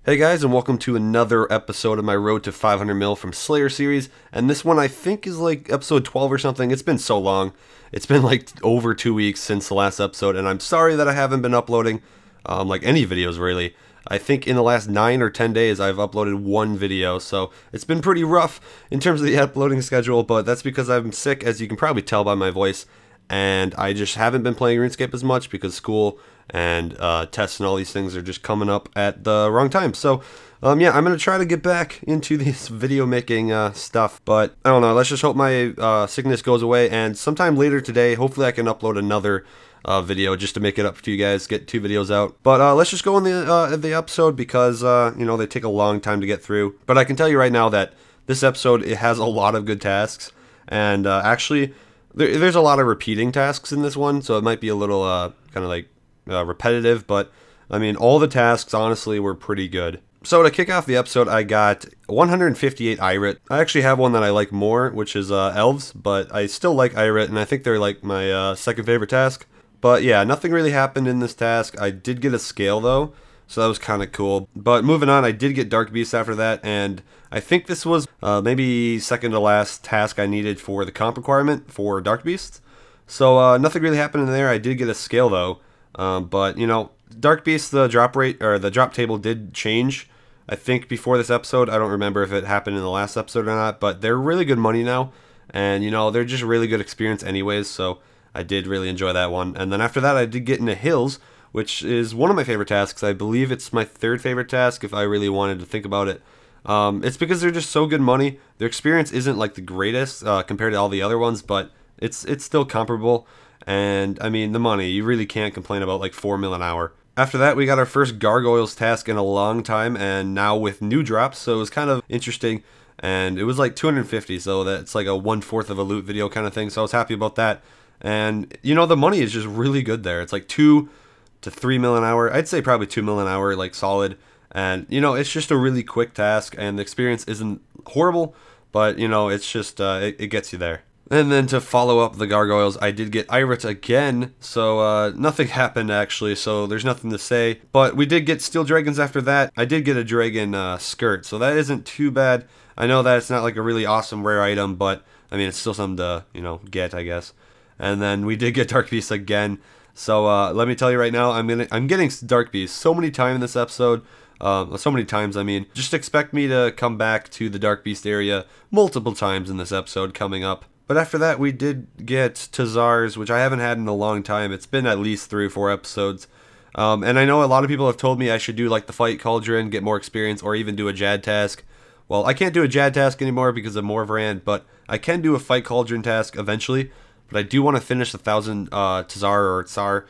Hey guys, and welcome to another episode of my Road to 500 Mil from Slayer series, and this one I think is like episode 12 or something. It's been so long. It's been like over 2 weeks since the last episode, and I'm sorry that I haven't been uploading like any videos really. I think in the last 9 or 10 days I've uploaded one video, so it's been pretty rough in terms of the uploading schedule, but that's because I'm sick, as you can probably tell by my voice, and I just haven't been playing Runescape as much because school and tests and all these things are just coming up at the wrong time. So yeah, I'm gonna try to get back into this video making stuff, but I don't know, let's just hope my sickness goes away, and sometime later today hopefully I can upload another video just to make it up to you guys, get 2 videos out. But let's just go in the episode because you know, they take a long time to get through. But I can tell you right now that this episode, it has a lot of good tasks, and actually there's a lot of repeating tasks in this one, so it might be a little kind of like repetitive, but I mean, all the tasks honestly were pretty good. So to kick off the episode, I got 158 IRIT. I actually have one that I like more, which is elves, but I still like IRIT, and I think they're like my second favorite task. But yeah, nothing really happened in this task. I did get a scale though, so that was kind of cool. But moving on, I did get Dark Beast after that, and I think this was maybe second to last task I needed for the comp requirement for Dark Beast. So nothing really happened in there. I did get a scale though. But you know, Dark Beast, the drop rate or the drop table did change. I think before this episode, I don't remember if it happened in the last episode or not, but they're really good money now, and you know, they're just really good experience anyways. So I did really enjoy that one. And then after that, I did get into Hills, which is one of my favorite tasks. I believe it's my 3rd favorite task if I really wanted to think about it. It's because they're just so good money. Their experience isn't like the greatest compared to all the other ones, but it's still comparable. And I mean, the money, you really can't complain about like 4 mil an hour. After that, we got our first Gargoyles task in a long time, and now with new drops, so it was kind of interesting. And it was like 250, so that's like a 1/4 of a loot video kind of thing, so I was happy about that. And you know, the money is just really good there. It's like 2 to 3 mil an hour. I'd say probably 2 mil an hour, like solid. And you know, it's just a really quick task, and the experience isn't horrible, but you know, it's just it gets you there. And then to follow up the Gargoyles, I did get Irit again, so nothing happened actually, so there's nothing to say. But we did get Steel Dragons after that. I did get a Dragon skirt, so that isn't too bad. I know that it's not like a really awesome rare item, but I mean, it's still something to, you know, get, I guess. And then we did get Dark Beast again, so let me tell you right now, I'm getting Dark Beast so many times in this episode. So many times, I mean, just expect me to come back to the Dark Beast area multiple times in this episode coming up. But after that, we did get Tazars, which I haven't had in a long time. It's been at least 3 or 4 episodes. And I know a lot of people have told me I should do like the Fight Cauldron, get more experience, or even do a Jad task. Well, I can't do a Jad task anymore because of Morvaran, but I can do a Fight Cauldron task eventually. But I do want to finish 1,000 Tazar or Tsar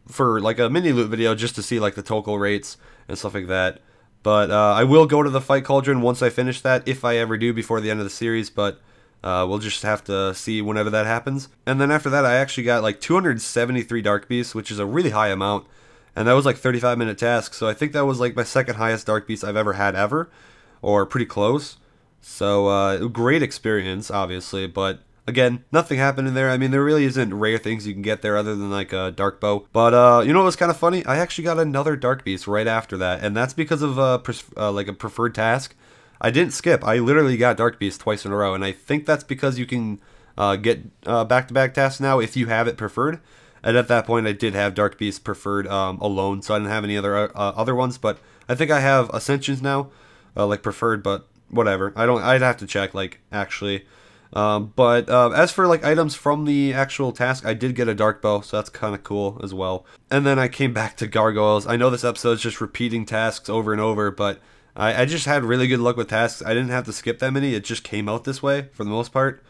for like a mini loot video just to see like the Tokal rates and stuff like that. But I will go to the Fight Cauldron once I finish that, if I ever do before the end of the series, but we'll just have to see whenever that happens. And then after that, I actually got like 273 Dark Beasts, which is a really high amount, and that was like 35-minute task, so I think that was like my 2nd highest Dark Beast I've ever had ever, or pretty close. So great experience, obviously, but again, nothing happened in there. I mean, there really isn't rare things you can get there other than like a Dark Bow. But you know what was kind of funny? I actually got another Dark Beast right after that, and that's because of like a preferred task. I didn't skip. I literally got Dark Beast twice in a row, and I think that's because you can get back-to-back tasks now if you have it preferred. And at that point, I did have Dark Beast preferred alone, so I didn't have any other ones. But I think I have Ascensions now, like preferred. But whatever. I'd have to check, like, actually. But as for like items from the actual task, I did get a Dark Bow, so that's kind of cool as well. And then I came back to Gargoyles. I know this episode is just repeating tasks over and over, but I just had really good luck with tasks. I didn't have to skip that many. It just came out this way for the most part.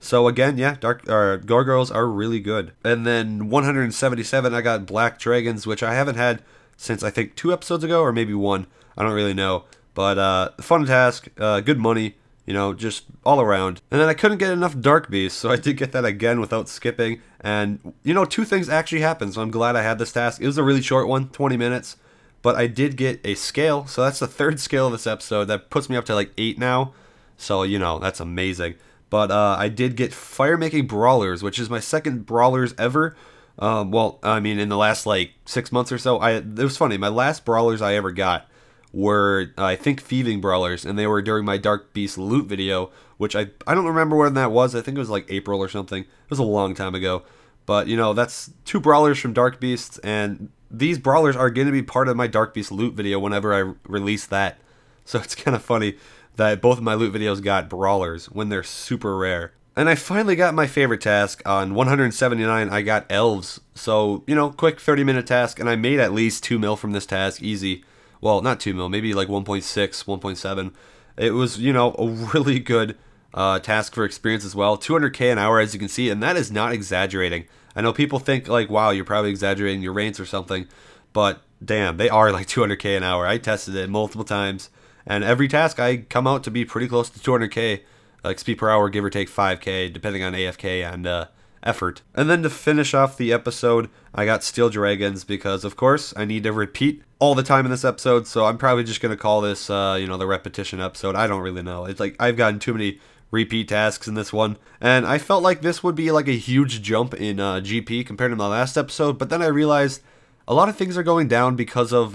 So again, yeah, Gargoyles are really good. And then 177, I got Black Dragons, which I haven't had since I think 2 episodes ago, or maybe 1. I don't really know. But fun task, good money, you know, just all around. And then I couldn't get enough Dark Beasts, so I did get that again without skipping. And, you know, 2 things actually happened, so I'm glad I had this task. It was a really short one, 20 minutes. But I did get a scale, so that's the 3rd scale of this episode. That puts me up to like 8 now, so you know, that's amazing. But I did get Fire Making Brawlers, which is my 2nd Brawlers ever. Well, I mean, in the last like 6 months or so, it was funny. My last Brawlers I ever got were, I think, thieving brawlers, and they were during my Dark Beast loot video, which I don't remember when that was. I think it was like April or something. It was a long time ago. But, you know, that's 2 brawlers from Dark Beasts, and these brawlers are going to be part of my Dark Beast loot video whenever I release that. So it's kind of funny that both of my loot videos got brawlers when they're super rare. And I finally got my favorite task. On 179, I got elves. So, you know, quick 30-minute task, and I made at least 2 mil from this task, easy. Well, not 2 mil, maybe like 1.6, 1.7. It was, you know, a really good task for experience as well. 200k an hour, as you can see, and that is not exaggerating. I know people think like, wow, you're probably exaggerating your rates or something, but damn, they are like 200k an hour. I tested it multiple times, and every task I come out to be pretty close to 200k XP per hour, give or take 5k, depending on AFK and effort. And then to finish off the episode, I got Steel Dragons because, of course, I need to repeat all the time in this episode, so I'm probably just going to call this, you know, the repetition episode. I don't really know. It's like I've gotten too many repeat tasks in this one, and I felt like this would be like a huge jump in GP compared to my last episode, but then I realized a lot of things are going down because of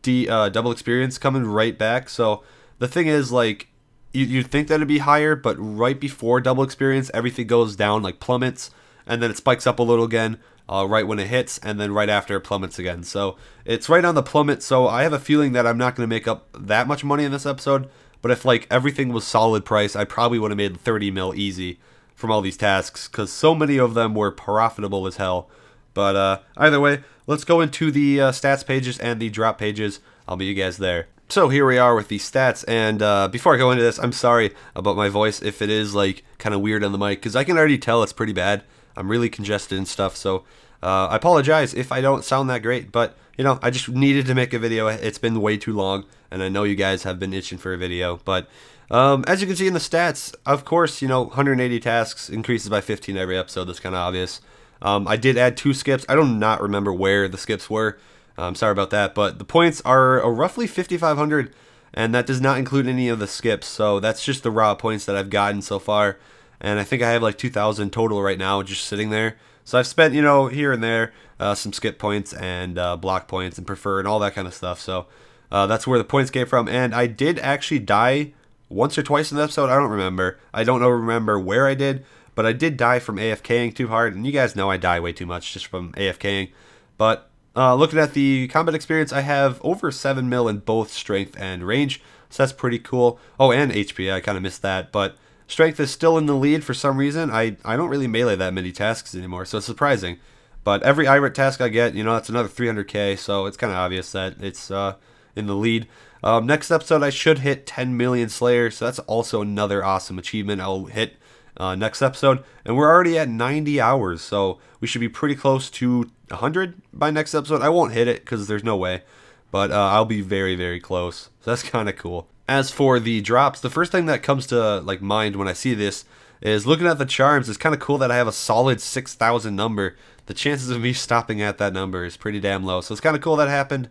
double experience coming right back. So the thing is, like, you'd think that it'd be higher, but right before double experience, everything goes down, like plummets, and then it spikes up a little again right when it hits, and then right after it plummets again. So it's right on the plummet, so I have a feeling that I'm not going to make up that much money in this episode. But if like everything was solid price, I probably would have made 30 mil easy from all these tasks, because so many of them were profitable as hell. But either way, let's go into the stats pages and the drop pages. I'll meet you guys there. So here we are with the stats, and before I go into this, I'm sorry about my voice if it is like kind of weird on the mic, because I can already tell it's pretty bad. I'm really congested and stuff, so I apologize if I don't sound that great, but you know, I just needed to make a video. It's been way too long, and I know you guys have been itching for a video. But as you can see in the stats, of course, you know, 180 tasks increases by 15 every episode. That's kind of obvious. I did add 2 skips. I do not remember where the skips were. I'm sorry about that. But the points are roughly 5,500, and that does not include any of the skips. So that's just the raw points that I've gotten so far. And I think I have like 2,000 total right now just sitting there. So I've spent, you know, here and there some skip points and block points and prefer and all that kind of stuff. So that's where the points came from. And I did actually die once or twice in the episode. I don't remember. I don't remember where I did, but I did die from AFKing too hard. And you guys know I die way too much just from AFKing. But looking at the combat experience, I have over 7 mil in both strength and range. So that's pretty cool. Oh, and HP. I kind of missed that. But strength is still in the lead for some reason. I don't really melee that many tasks anymore, so it's surprising. But every IRIT task I get, you know, that's another 300k, so it's kind of obvious that it's in the lead. Next episode, I should hit 10 million Slayers, so that's also another awesome achievement I'll hit next episode. And we're already at 90 hours, so we should be pretty close to 100 by next episode. I won't hit it, because there's no way, but I'll be very, very close, so that's kind of cool. As for the drops, the first thing that comes to like mind when I see this is looking at the charms. It's kind of cool that I have a solid 6,000 number. The chances of me stopping at that number is pretty damn low. So it's kind of cool that happened.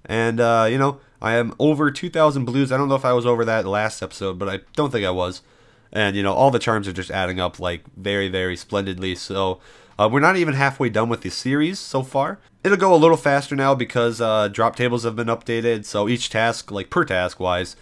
And, you know, I am over 2,000 blues. I don't know if I was over that last episode, but I don't think I was. And, you know, all the charms are just adding up like very, very splendidly. So we're not even halfway done with the series so far. It'll go a little faster now because drop tables have been updated. So each task, like per task wise,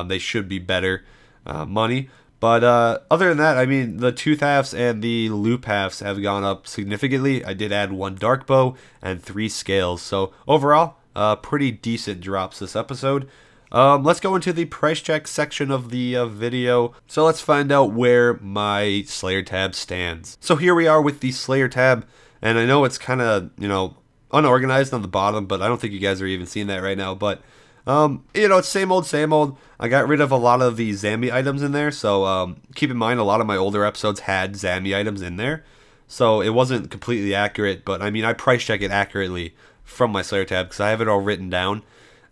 they should be better money. But other than that, I mean, the tooth halves and the loop halves have gone up significantly. I did add 1 dark bow and 3 scales. So overall, pretty decent drops this episode. Let's go into the price check section of the video. So let's find out where my Slayer tab stands. So here we are with the Slayer tab. And I know it's kind of, you know, unorganized on the bottom, but I don't think you guys are even seeing that right now. But you know, it's same old, same old. I got rid of a lot of the Zambi items in there, so keep in mind a lot of my older episodes had Zambi items in there, so it wasn't completely accurate, but I mean, I price check it accurately from my Slayer tab because I have it all written down.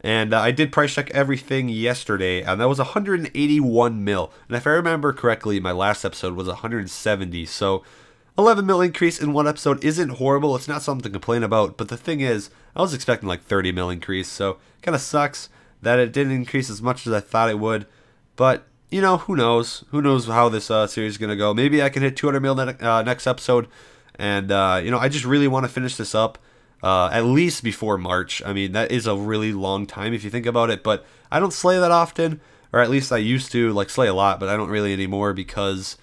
And I did price check everything yesterday, and that was 181 mil. And if I remember correctly, my last episode was 170, so 11 mil increase in one episode isn't horrible. It's not something to complain about, but the thing is, I was expecting like 30 mil increase, so kind of sucks that it didn't increase as much as I thought it would. But, you know, who knows? Who knows how this series is going to go. Maybe I can hit 200 mil next episode, and, you know, I just really want to finish this up. at least before March. I mean, that is a really long time if you think about it, but I don't slay that often, or at least I used to, like, slay a lot, but I don't really anymore because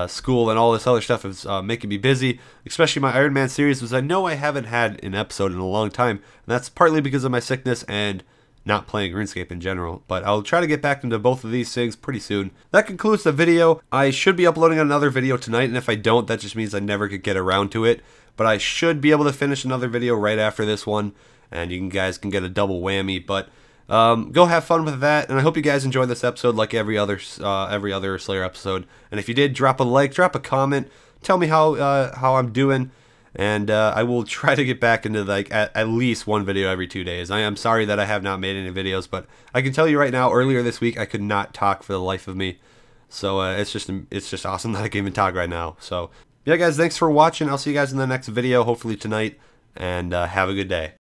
school and all this other stuff is making me busy, especially my Iron Man series, because I know I haven't had an episode in a long time, and that's partly because of my sickness and not playing RuneScape in general, but I'll try to get back into both of these things pretty soon. That concludes the video. I should be uploading another video tonight, and if I don't, that just means I never could get around to it, but I should be able to finish another video right after this one, and you guys can get a double whammy. But go have fun with that, and I hope you guys enjoyed this episode like every other Slayer episode. And if you did, drop a like, drop a comment, tell me how I'm doing, and I will try to get back into like at least one video every 2 days. I am sorry that I have not made any videos, but I can tell you right now, earlier this week I could not talk for the life of me. So it's just awesome that I can even talk right now. So yeah, guys, thanks for watching. I'll see you guys in the next video, hopefully tonight, and have a good day.